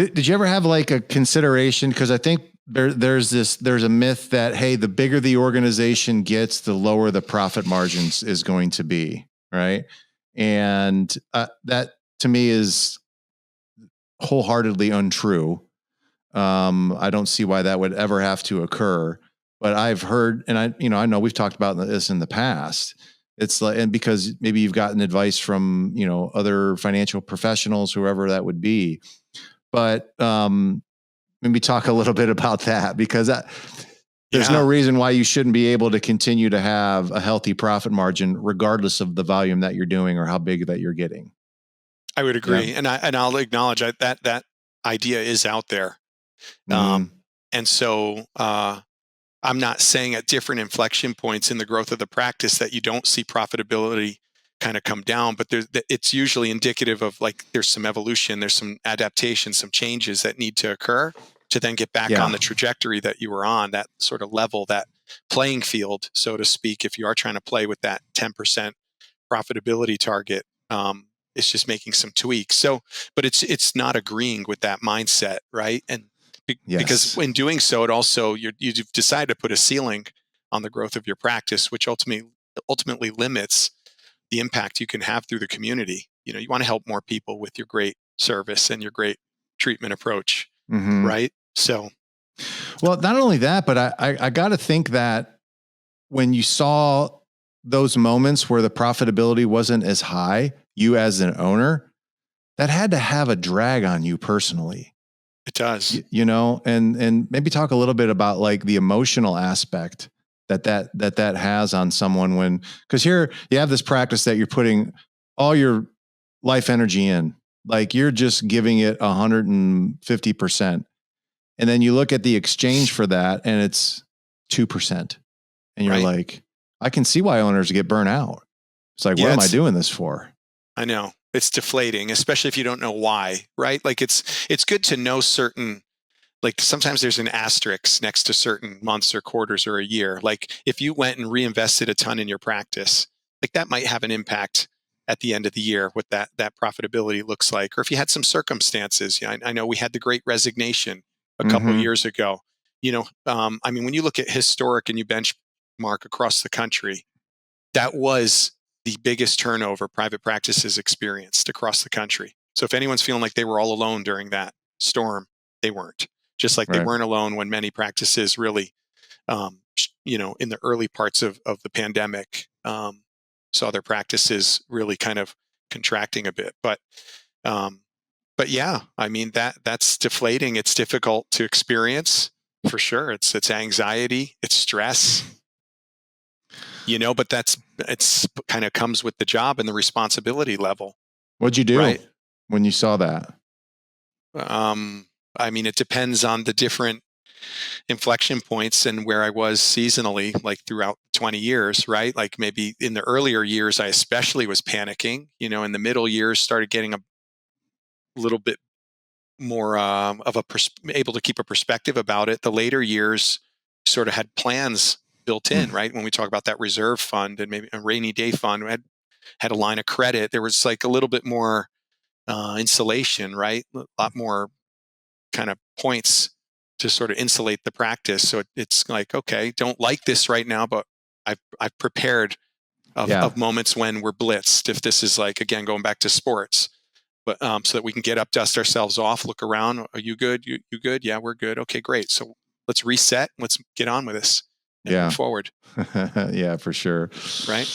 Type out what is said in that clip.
Did you ever have like a consideration? Because I think there's a myth that, hey, the bigger the organization gets, the lower the profit margins is going to be, right? And that to me is wholeheartedly untrue. I don't see why that would ever have to occur. But I've heard, and I know we've talked about this in the past. It's like, and because maybe you've gotten advice from, other financial professionals, whoever that would be. But maybe talk a little bit about that, because there's no reason why you shouldn't be able to continue to have a healthy profit margin, regardless of the volume that you're doing or how big that you're getting. I would agree, and I'll acknowledge that idea is out there. And so I'm not saying at different inflection points in the growth of the practice that you don't see profitability kind of come down, but it's usually indicative of like there's some evolution, there's some adaptation, some changes that need to occur to then get back on the trajectory that you were on, that sort of level, that playing field, so to speak. If you are trying to play with that 10% profitability target, it's just making some tweaks. So, but it's not agreeing with that mindset, right? And because in doing so, it also you've decided to put a ceiling on the growth of your practice, which ultimately limits the impact you can have through the community. You want to help more people with your great service and your great treatment approach, right? So, well, not only that, but I got to think that when you saw those moments where the profitability wasn't as high, you as an owner, that had to have a drag on you personally. It does, and maybe talk a little bit about like the emotional aspect that has on someone because here you have this practice that you're putting all your life energy in, like you're just giving it 150%. And then you look at the exchange for that and it's 2%. And you're like, I can see why owners get burnt out. It's like, what am I doing this for? I know. It's deflating, especially if you don't know why, right? Like it's good to know certain, like sometimes there's an asterisk next to certain months or quarters or a year. Like if you went and reinvested a ton in your practice, like that might have an impact at the end of the year, what that profitability looks like. Or if you had some circumstances, I know we had the Great Resignation a couple years ago. I mean, when you look at historic and you benchmark across the country, that was the biggest turnover private practices experienced across the country. So if anyone's feeling like they were all alone during that storm, they weren't. Just like they weren't alone when many practices really, in the early parts of the pandemic, saw their practices really kind of contracting a bit. But yeah, I mean, that's deflating. It's difficult to experience for sure. It's anxiety, it's stress. But it's kind of comes with the job and the responsibility level. What'd you do when you saw that? I mean, it depends on the different inflection points and where I was seasonally, like throughout 20 years, right? Like maybe in the earlier years, I especially was panicking, in the middle years, started getting a little bit more able to keep a perspective about it. The later years sort of had plans built in, right? When we talk about that reserve fund and maybe a rainy day fund, we had a line of credit. There was like a little bit more insulation, right? A lot more kind of points to sort of insulate the practice. So it's like, okay, don't like this right now, but I've prepared of moments when we're blitzed. If this is like, again, going back to sports, but so that we can get up, dust ourselves off, look around. Are you good? You good? Yeah, we're good. Okay, great. So let's reset. Let's get on with this and move forward. Yeah, for sure. Right.